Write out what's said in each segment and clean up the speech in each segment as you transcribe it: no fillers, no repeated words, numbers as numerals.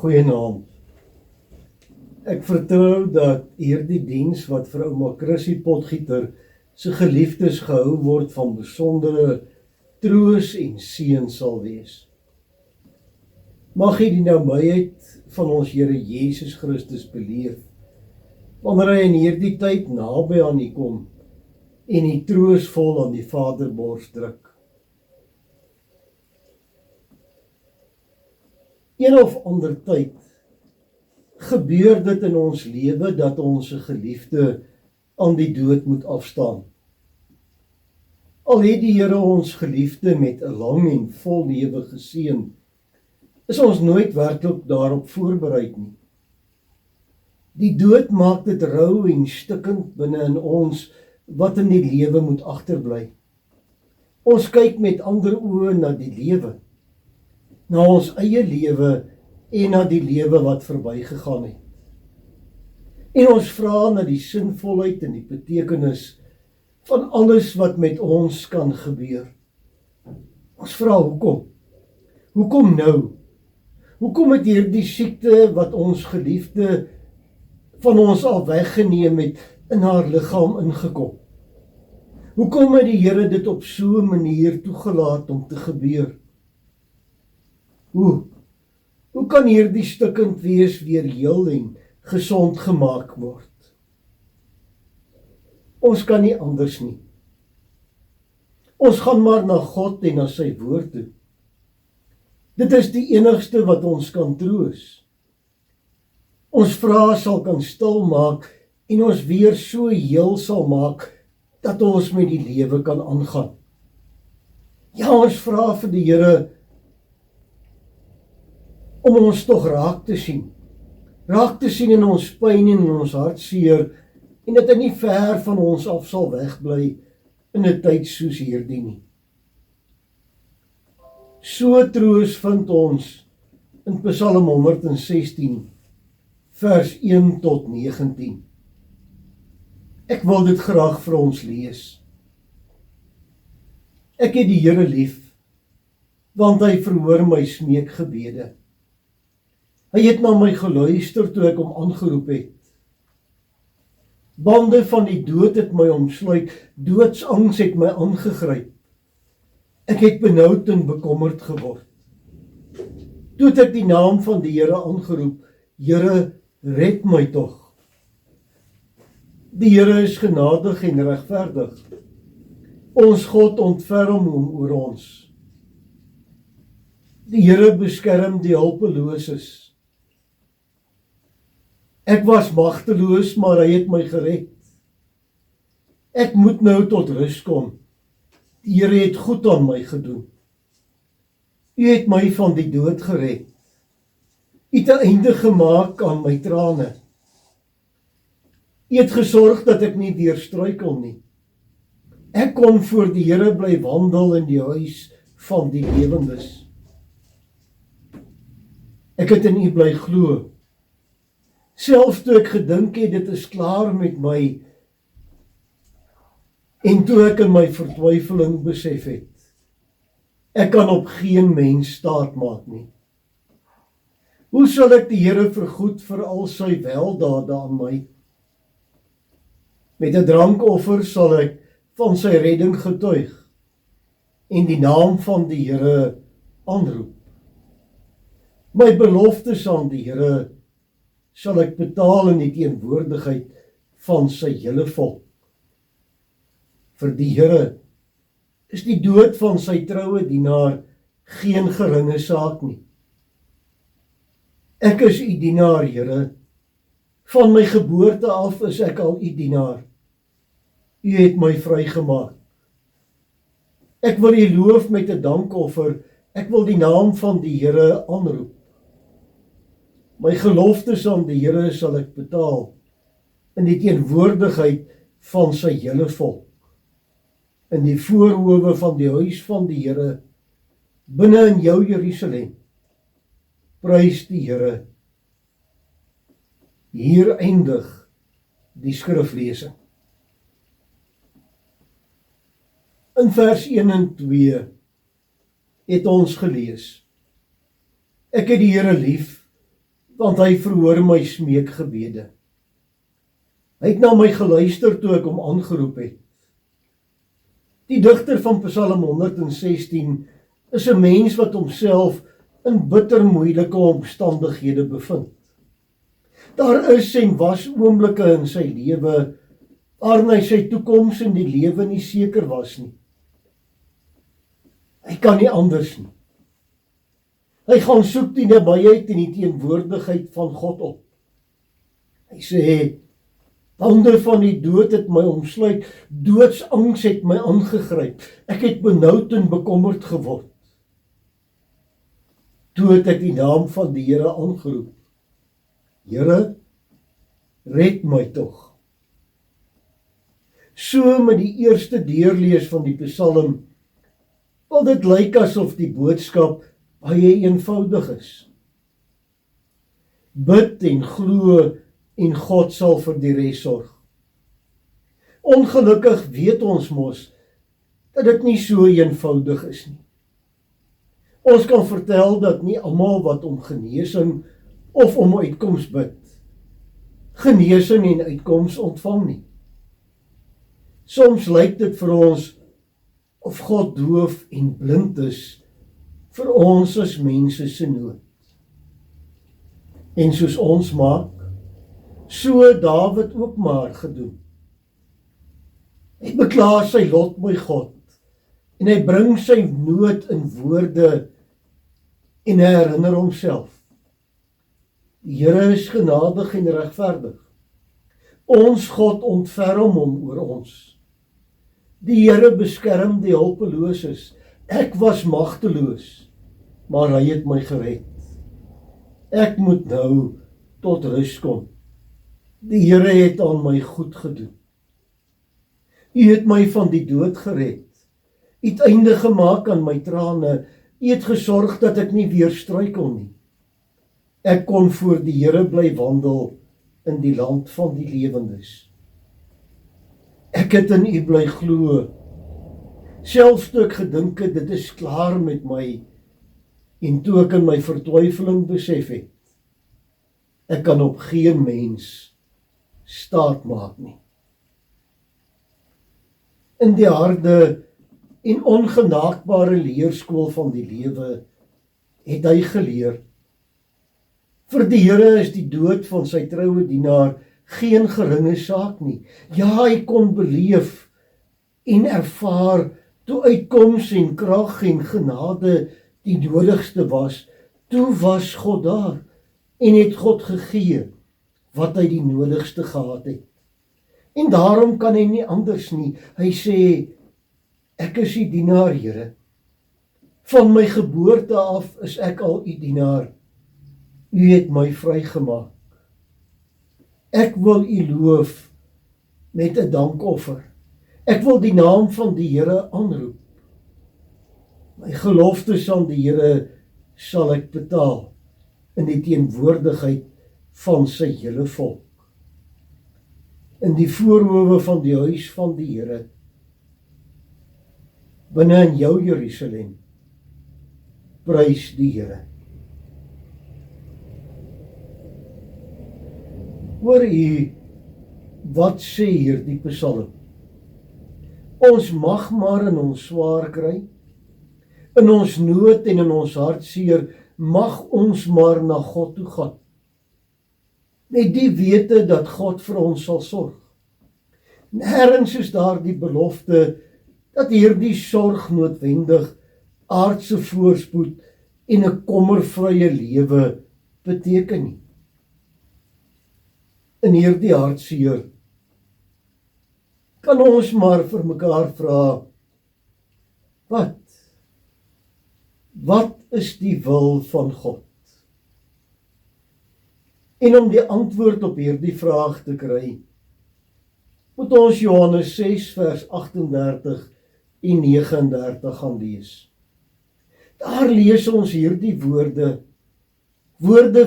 Goeienaand. Ek vertrou dat hierdie diens wat vir ouma Chrissie Potgieter se geliefdes gehou word van besondere troos en seën sal wees. Mag jy die nabyheid van ons Here Jesus Christus beleef, wanneer hy in hierdie tyd naby aan u kom en u troosvol aan die Vaderbors druk. Een of ander tyd gebeur dit in ons lewe dat ons 'n geliefde aan die dood moet afstaan. Al het die Here ons geliefde met 'n lang en vol lewe geseën, is ons nooit werklik daarop voorberei nie. Die dood maak dit rou en stikkend binne in ons wat in die lewe moet agterbly. Ons kyk met ander oë na die lewe, na ons eie lewe en na die lewe wat verbygegaan het. En ons vra na die sinvolheid en die betekenis van alles wat met ons kan gebeur. Ons vra hoekom? Hoekom nou? Hoekom het hierdie siekte wat ons geliefde van ons al weggeneem het in haar liggaam ingekom? Hoekom het die Here dit op so 'n manier toegelaat om te gebeur? Hoe kan hierdie stikkend wees weer heel en gesond gemaak word? Ons kan nie anders nie. Ons gaan maar na God en na sy woord toe. Dit is die enigste wat ons kan troos. Ons vrae sal kan stil maak en ons weer so heel sal maak dat ons met die lewe kan aangaan. Ja, ons vra vir die Here om ons tog raak te sien in ons pyn en in ons hartseer, en dat hy nie ver van ons af sal wegbly in 'n tyd soos hierdie nie. So troos vind ons in Psalm 116, vers 1 tot 19. Ek wil dit graag vir ons lees. Ek het die Here lief, want hy verhoor my smeekgebede. Hy het na my geluister toe ek hom aangeroep het. Bande van die dood het my omsluit, doodsangs het my aangegryp. Ek het benoud en bekommerd geword. Toe het ek die naam van die Here aangeroep, Here, red my tog. Die Here is genadig en regverdig. Ons God ontferm hom oor ons. Die Here beskerm die hulpeloses. Ek was magteloos, maar hy het my gered. Ek moet nou tot rus kom. Die Here het goed aan my gedoen. U het my van die dood gered. U het 'n einde gemaak aan my trane. U het gesorg dat ek nie weer struikel nie. Ek kon voor die Here bly wandel in die huis van die lewendes. Ek het in U bly glo. Selfs toe ek gedink het, dit is klaar met my, en toe ek in my vertwyfeling besef het, ek kan op geen mens staat maak nie. Hoe sal ek die Here vergoed vir al sy weldade aan my? Met 'n drankoffer sal ek van sy redding getuig, en die naam van die Here aanroep. My beloftes aan die Here sal ek betaal in die teenwoordigheid van sy hele volk. Vir die Here is die dood van sy troue dienaar geen geringe saak nie. Ek is u dienaar, Here. Van my geboorte af is ek al u dienaar. U het my vrygemaak. Ek wil u loof met 'n dankoffer. Ek wil die naam van die Here aanroep. My geloftes aan die Here sal ek betaal in die teenwoordigheid van sy hele volk, in die voorhowe van die huis van die Here, binne in jou Jerusalem. Prys die Here. Hier eindig die skriflesing. In vers 1 en 2 het ons gelees: Ek het die Here lief, want hy verhoor my smeekgebede. Hy het na my geluister toe ek hom aangeroep het. Die digter van Psalm 116 is 'n mens wat homself in bitter moeilike omstandighede bevind. Daar is en was oomblikke in sy lewe waarin hy sy toekoms in die lewe nie seker was nie. Hy kan nie anders nie. Hy gaan soek die nabyheid en die teenwoordigheid van God op. Hy sê, bande van die dood het my omsluit, doodsangs het my aangegryp, ek het benoud en bekommerd geword. Toe het ek die naam van die Here aangeroep. Here, red my tog. So met die eerste deurlees van die Psalm, wil dit lyk asof die boodskap baie eenvoudig is. Bid en glo en God sal vir die res sorg. Ongelukkig weet ons mos dat dit nie so eenvoudig is nie. Ons kan vertel dat nie almal wat om genesing of om uitkoms bid, genesing en uitkoms ontvang nie. Soms lyk dit vir ons of God doof en blind is vir ons as mense se nood. En soos ons maak, so Dawid ook maar gedoen. Hy beklaar sy lot by God en hy bring sy nood in woorde en hy herinner homself. Die Here is genadig en regverdig. Ons God ontferm hom oor ons. Die Here beskerm die hulpeloses. Ek was magteloos, maar hy het my gered. Ek moet nou tot rus kom. Die Here het aan my goed gedoen. U het my van die dood gered. U het einde gemaak aan my trane. U het gesorg dat ek nie weer struikel nie. Ek kon voor die Here bly wandel in die land van die lewendes. Ek het in u bly glo. Selfs toe ek gedink het, dit is klaar met my, en toe ek in my vertwyfeling besef het, ek kan op geen mens staat maak nie. In die harde en ongenaakbare leerskool van die lewe het hy geleer. Vir die Here is die dood van sy troue dienaar geen geringe saak nie. Ja, hy kon beleef en ervaar toe uitkoms en krag en genade die nodigste was, toe was God daar en het God gegee wat hy die nodigste gehad het. En daarom kan hy nie anders nie. Hy sê, ek is die dienaar, Here. Van my geboorte af is ek al u dienaar. U het my vrygemaak. Ek wil u loof met 'n dankoffer. Ek wil die naam van die Here aanroep. My geloftes aan die Here sal ek betaal in die teenwoordigheid van sy hele volk. In die voorhoewe van die huis van die Here, binne in jou Jerusalem, prys die Here. Hoor u, wat sê hier die Psalm? Ons mag maar in ons swaar kry, in ons nood en in ons hartseer, mag ons maar na God toe gaan. Met die wete dat God vir ons sal sorg. Nêrens is daar die belofte dat hierdie sorg noodwendig aardse voorspoed en 'n kommervrye lewe beteken nie. In hierdie hartseer kan ons maar vir mekaar vra, wat is die wil van God? En om die antwoord op hierdie vraag te kry, moet ons Johannes 6 vers 38 en 39 gaan lees. Daar lees ons hierdie woorde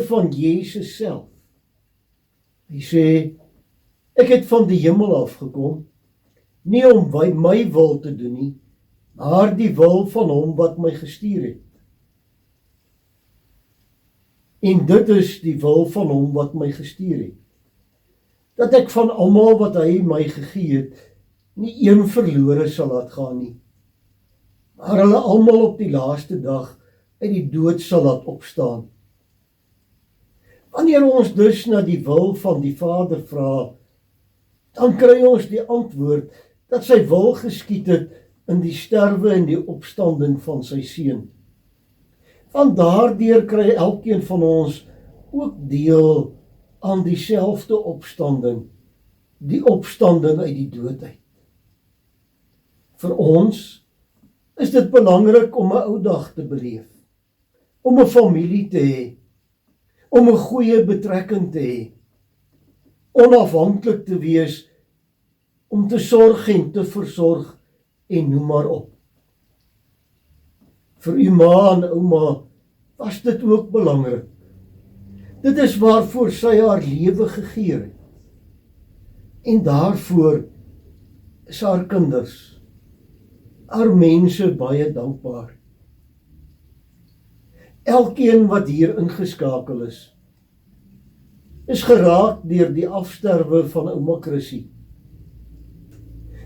van Jesus self. Hy sê, ek het van die hemel afgekom, nie om my wil te doen nie, maar die wil van hom wat my gestuur het. En dit is die wil van hom wat my gestuur het. Dat ek van almal wat hy my gegee het, nie een verlore sal laat gaan nie, maar hulle almal op die laaste dag uit die dood sal laat opstaan. Wanneer ons dus na die wil van die Vader vra, dan kry ons die antwoord dat sy wil geskied het in die sterwe en die opstanding van sy seun. Want daardeur kry elkeen van ons ook deel aan dieselfde opstanding, die opstanding uit die dood uit. Vir ons is dit belangrik om 'n ou dag te beleef, om 'n familie te hê, om 'n goeie betrekking te hê, onafhanklik te wees, om te sorg en te versorg en noem maar op. Vir u ma en ouma was dit ook belangrik. Dit is waarvoor sy haar lewe gegee het. En daarvoor is haar kinders, haar mense baie dankbaar. Elkeen wat hier ingeskakel is geraak deur die afsterwe van ouma Chrissie.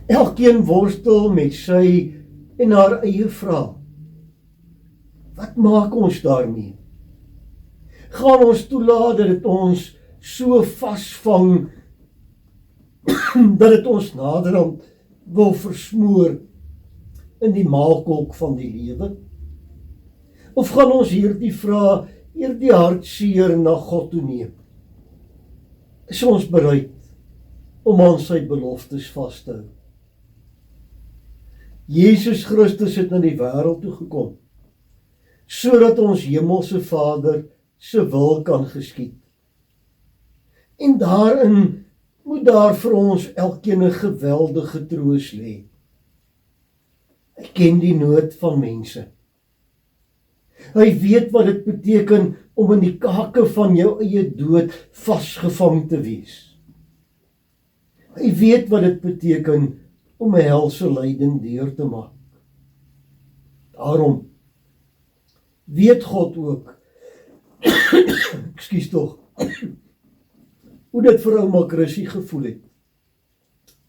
Elkeen worstel met sy en haar eie vraag. Wat maak ons daarmee? Gaan ons toelaat dat dit ons so vasvang, dat dit ons naderhand wil versmoor in die maalkolk van die lewe? Of gaan ons hierdie vraag, hierdie hartseer na God toe neem? Is ons bereid om aan sy beloftes vas te hou? Jesus Christus het na die wêreld toe gekom, sodat ons hemelse Vader se wil kan geskied. En daarin moet daar vir ons elkeen 'n geweldige troos lê. Hy ken die nood van mense. Hy weet wat dit beteken om in die kake van jou eie dood vasgevang te wees. Hy weet wat dit beteken om 'n helse lyding deur te maak. Daarom weet God ook, ekskuus tog, hoe dit vir ouma Chrissie gevoel het,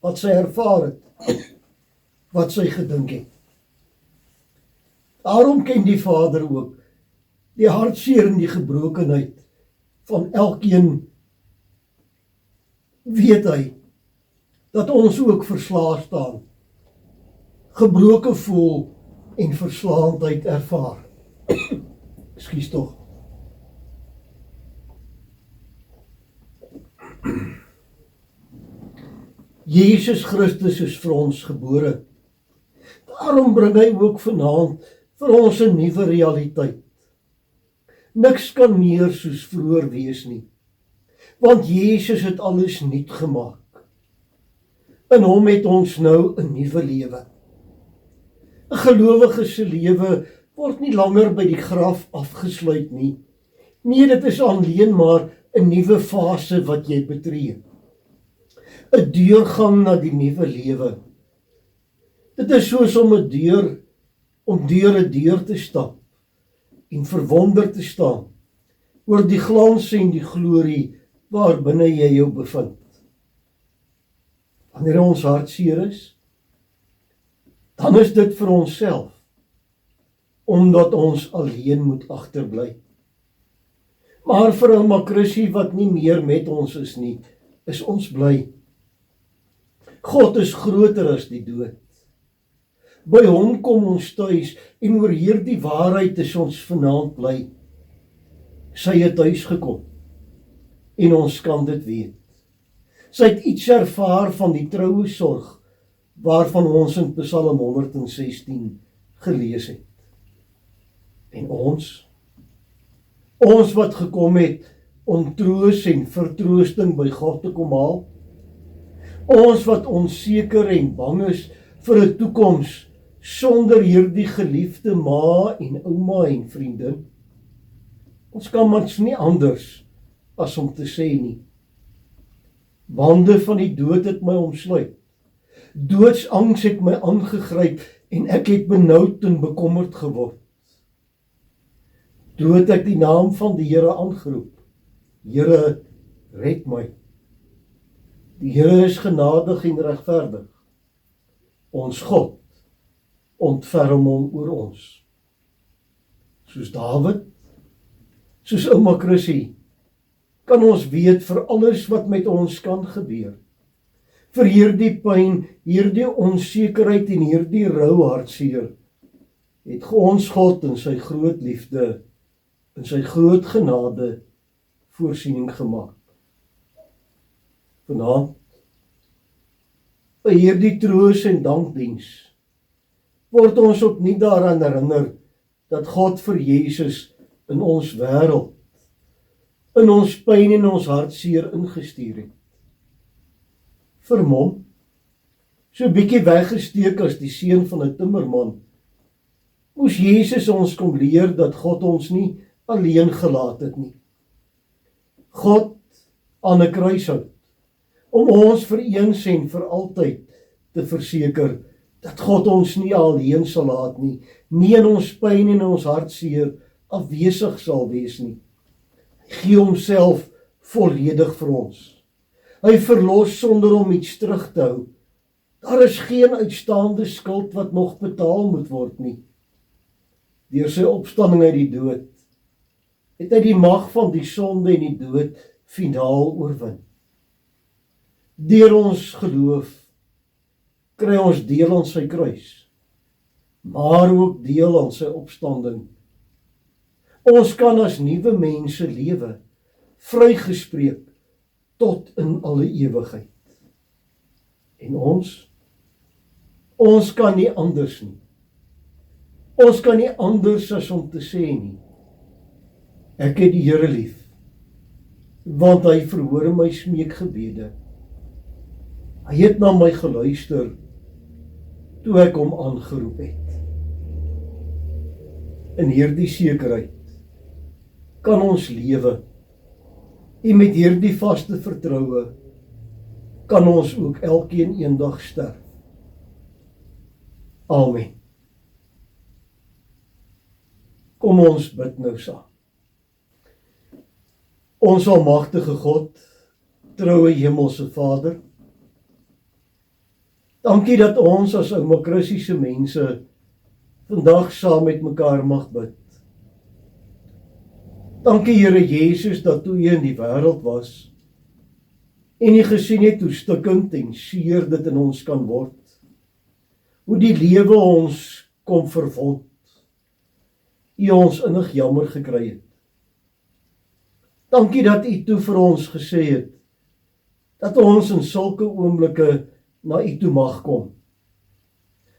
wat sy ervaar het, wat sy gedink het. Daarom ken die Vader ook die hartseer en die gebrokenheid van elkeen. Weet hy dat ons ook verslae staan, gebroken voel en verslaandheid ervaar. Ekskuus tog. Jesus Christus is vir ons gebore. Daarom bring hy ook vanaand vir ons 'n nuwe realiteit. Niks kan meer soos vroeër wees nie, want Jesus het alles nuut gemaak. In hom het ons nou 'n nuwe lewe. 'n Gelowige se lewe word nie langer by die graf afgesluit nie. Nee, dit is alleen maar 'n nuwe fase wat jy betree. 'n Deurgang na die nuwe lewe. Dit is soos om deur 'n deur te stap en verwonder te staan oor die glans en die glorie waarbinne jy jou bevind. Wanneer ons hartseer is, dan is dit vir onsself, omdat ons alleen moet agterbly. Maar vir ouma Chrissie wat nie meer met ons is nie, is ons bly. God is groter as die dood. By hom kom ons tuis en oor hierdie waarheid is ons vanaand bly. Sy het tuis gekom en ons kan dit weet. Sy het iets ervaar van die troue sorg waarvan ons in Psalm 116 gelees het. En ons wat gekom het om troos en vertroosting by God te kom haal, ons wat onseker en bang is vir 'n toekoms sonder hierdie geliefde ma en ouma en vriendin, ons kan mans nie anders as om te sê nie. Bande van die dood het my omsluit. Doodsangs het my aangegryp en ek het benoud en bekommerd geword. Toe het ek die naam van die Here aangeroep. Here, red my. Die Here is genadig en regverdig. Ons God ontferm hom oor ons. Soos Dawid, soos ouma Chrissy, kan ons weet vir alles wat met ons kan gebeur. Vir hierdie pyn, hierdie onsekerheid en hierdie rou hartseer, het ons God in sy groot liefde, in sy groot genade, voorsiening gemaak. Vanaand, by hierdie troos en dankdiens, word ons opnuut daaraan herinner, dat God vir Jesus in ons wêreld, in ons pyn en ons hartseer ingestuur het. Vermom, so bietjie weggesteek as die seun van 'n timmerman, moes Jesus ons kom leer dat God ons nie alleen gelaat het nie. God aan 'n kruishout, om ons vir eens en vir altyd te verseker, dat God ons nie alleen sal laat nie, nie in ons pyn en ons hartseer afwesig sal wees nie. Hy gee homself volledig vir ons. Hy verlos sonder om iets terug te hou. Daar is geen uitstaande skuld wat nog betaal moet word nie. Deur sy opstanding uit die dood, het hy die mag van die sonde en die dood finaal oorwin. Deur ons geloof kry ons deel aan sy kruis, maar ook deel aan sy opstanding. Ons kan as nuwe mense lewe, vrygespreek tot in alle ewigheid. En ons kan nie anders nie. Ons kan nie anders as om te sê nie, ek het die Here lief, want hy verhoor my smeekgebede. Hy het na my geluister, toe ek hom aangeroep het. In hierdie sekerheid kan ons lewe, en met hierdie vaste vertroue kan ons ook elkeen eendag sterf. Amen. Kom ons bid nou saam. Ons almagtige God, troue hemelse Vader, dankie dat ons as ouma Chrissy se mense vandag saam met mekaar mag bid. Dankie Here Jesus dat toe U in die wêreld was en U gesien het hoe stikkend en seer dit in ons kan word, hoe die lewe ons kom verwond, U ons innig jammer gekry het. Dankie dat U toe vir ons gesê het, dat ons in sulke oomblikke na U toe mag kom.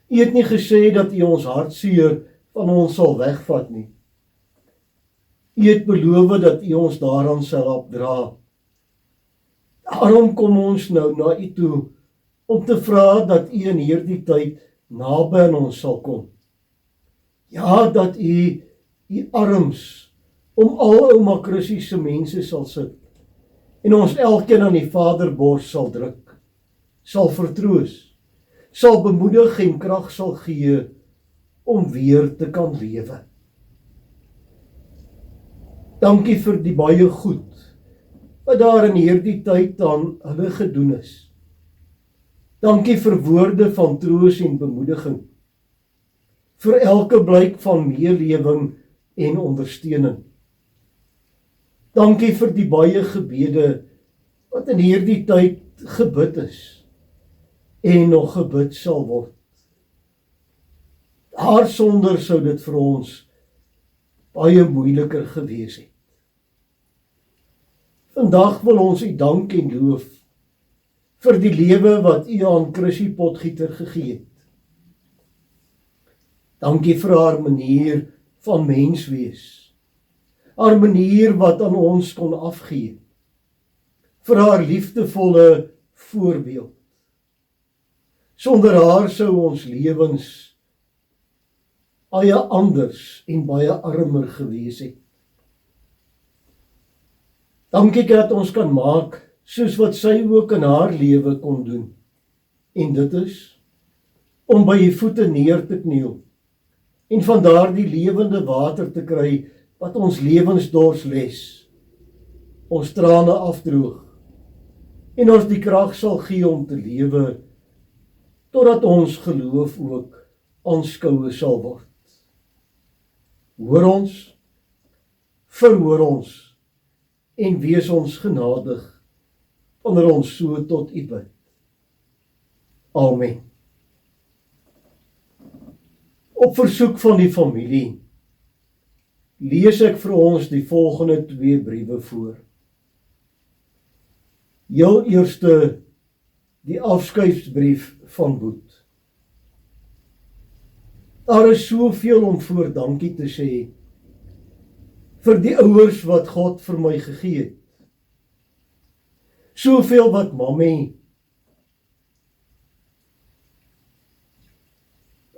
U het nie gesê dat U ons hartseer van ons sal wegvat nie. U het beloof dat U ons daaraan sal opdra. Daarom kom ons nou na U toe, om te vra dat U in hierdie tyd naby aan ons sal kom. Ja, dat U arms om al ouma Chrissy se mense sal sit, en ons elkeen aan die Vaderbors sal druk, sal vertroos, sal bemoedig en krag sal gee, om weer te kan lewe. Dankie vir die baie goed, wat daar in hierdie tyd aan hulle gedoen is. Dankie vir woorde van troos en bemoediging, vir elke blyk van meelewing en ondersteuning. Dankie vir die baie gebede, wat in hierdie tyd gebid is, en nog gebid sal word. Daarsonder sou dit vir ons baie moeiliker gewees het. Vandag wil ons U dank en loof vir die lewe wat U aan Chrissy Potgieter gegee het. Dankie vir haar manier van mens wees, haar manier wat aan ons kon afgee, vir haar liefdevolle voorbeeld. Sonder haar sou ons lewens baie anders en baie armer gewees het. Dankie dat ons kan maak soos wat sy ook in haar lewe kon doen. En dit is om by U voete neer te kniel en van daardie lewende water te kry wat ons lewensdors les, ons trane afdroog, en ons die krag sal gee om te lewe, totdat ons geloof ook aanskoue sal word. Hoor ons, verhoor ons, en wees ons genadig, wanneer ons so tot U bid. Amen. Op versoek van die familie, lees ek vir ons die volgende 2 briewe voor. Heel eerste, die afskeidsbrief van Boet. Daar is soveel om voor dankie te sê, vir die ouers wat God vir my gegee het. Soveel wat Mammie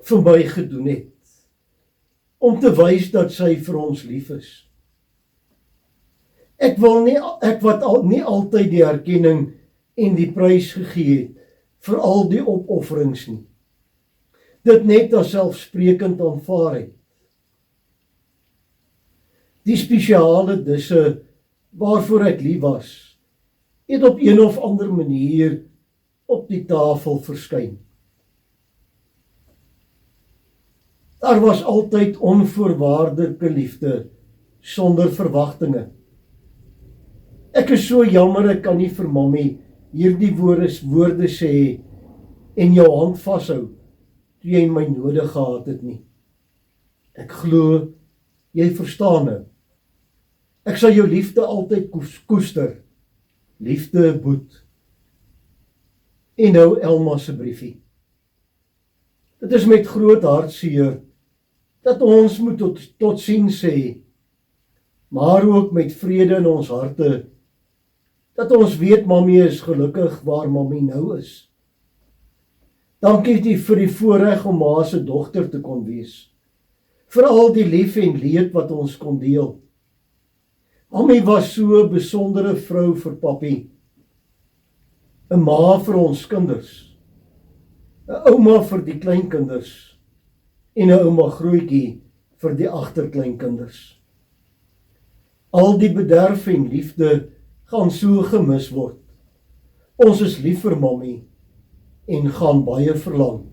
vir my gedoen het, om te wys dat sy vir ons lief is. Ek wat nie altyd die erkenning en die prys gegee het, vir al die opofferings nie. Dit net as selfsprekend aanvaar het. Die spesiale disse, waarvoor ek lief was, het op een of ander manier op die tafel verskyn. Daar was altyd onvoorwaardelike liefde, sonder verwagtinge. Ek is so jammer, ek kan nie vir Mammie hierdie woorde sê, en jou hand vashou, toe jy my nodig gehad het nie. Ek glo, jy verstaan nou. Ek sal jou liefde altyd koester. Liefde, Boet. En nou Elma se briefie. Dit is met groot hartseer dat ons moet tot siens sê, maar ook met vrede in ons harte, dat ons weet Mammie is gelukkig waar Mammie nou is. Dankie vir die voorreg om Ma se dogter te kon wees, vir al die lief en leed wat ons kon deel. Mammie was so 'n besondere vrou vir Pappie, 'n ma vir ons kinders, 'n ouma vir die kleinkinders, en 'n ouma grootjie vir die agterkleinkinders. Al die bederf en liefde gaan so gemis word. Ons is lief vir Mammie en gaan baie verlang.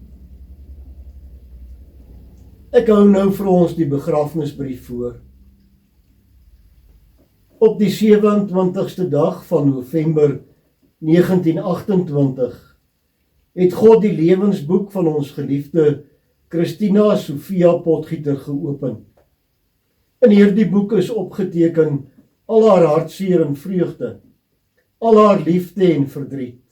Ek hou nou vir ons die begrafnisbrief voor. Op die 27ste dag van November 1928 het God die lewensboek van ons geliefde Christina Sofia Potgieter geopen. In hierdie boek is opgeteken al haar hartseer en vreugde, al haar liefde en verdriet.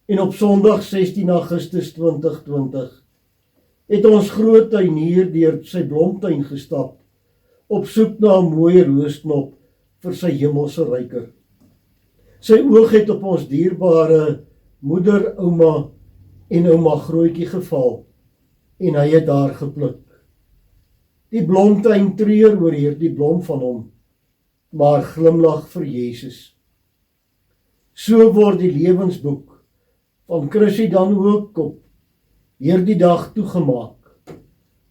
En op Sondag 16 Augustus 2020 het ons groot tuinier deur sy blomtuin gestap, op soek na 'n mooi roosknop vir sy hemelse ryker. Sy oog het op ons dierbare moeder, ouma en ouma grootjie geval, en hy het daar gepluk. Die blomtuin treur oor hierdie blom van hom, maar glimlag vir Jesus. So word die lewensboek van Chrissy dan ook op hierdie dag toegemaak.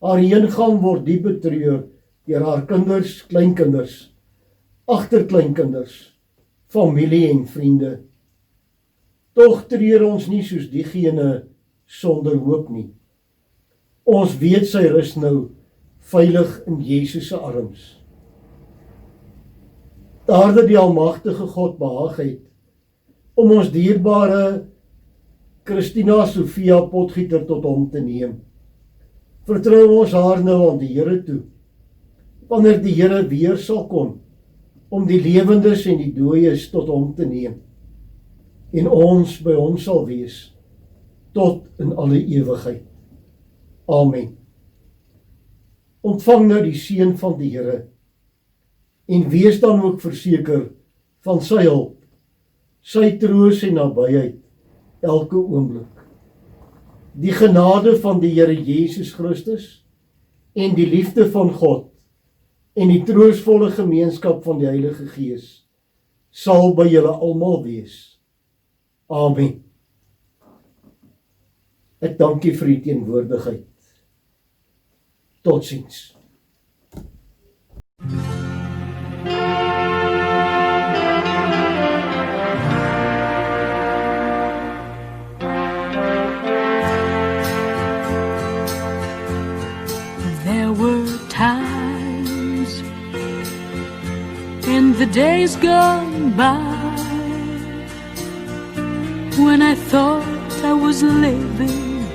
Haar heengaan word diep betreur deur haar kinders, kleinkinders, agterkleinkinders, familie en vriende. Tog treur ons nie soos diegene sonder hoop nie. Ons weet sy rus nou veilig in Jesus se arms. Daar dat die almagtige God behaag het om ons dierbare Christina Sofia Potgieter tot hom te neem, vertrou ons haar nou aan die Here toe, wanneer die Here weer sal kom, om die lewendes en die dooies tot hom te neem, en ons by hom sal wees, tot in alle ewigheid. Amen. Ontvang nou die seën van die Here, en wees dan ook verseker van sy hulp, sy troos en nabyheid, elke oomblik. Die genade van die Here Jesus Christus, en die liefde van God, en die troostvolle gemeenskap van die Heilige Gees, sal by julle almal wees. Amen. Ek dank U vir U teenwoordigheid. Totsiens. days gone by, when I thought I was living,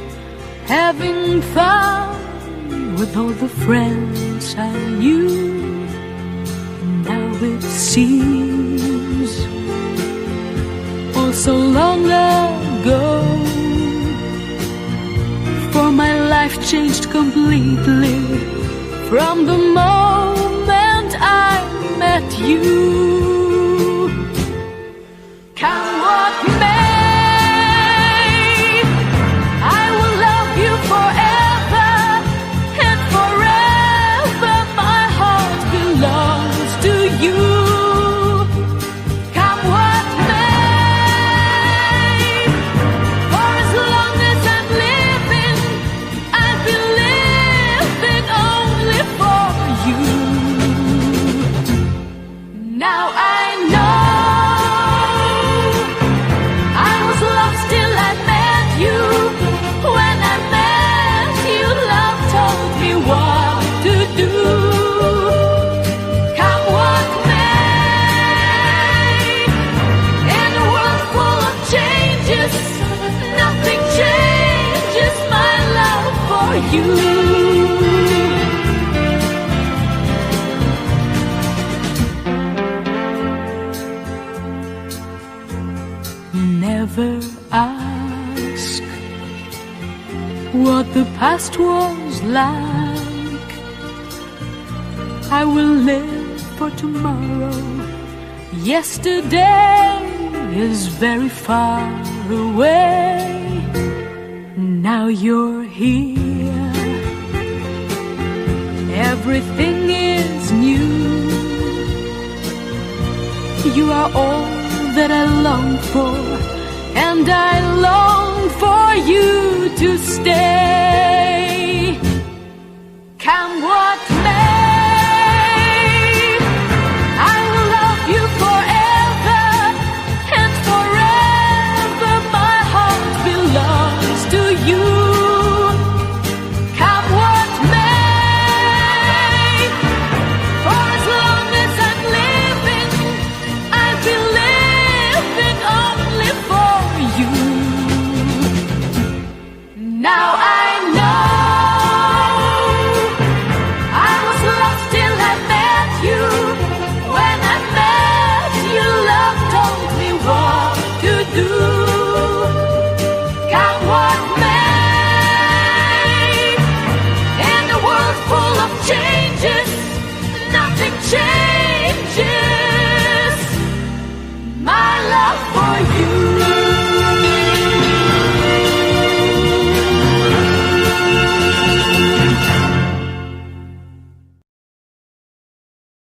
having fun with all the friends I knew. Now it seems oh so long ago, for my life changed completely from the moment I met you. Come what may, I will love you forever, and forever my heart belongs to you. Come what may, for as long as I'm living, I'll be living only for you. Now I know I was lost till I met you. When I met you, love told me what to do. Come what may, in a world full of changes, nothing changes my love for you. Never ask what the past was like. I will live for tomorrow. Yesterday is very far away. Now you're here, everything is new. You are all that I long for, and I long for you to stay. Come what may, I will love you forever, and forever my heart belongs to you. Come what may, for as long as I'm living, I'll be living only for you. Now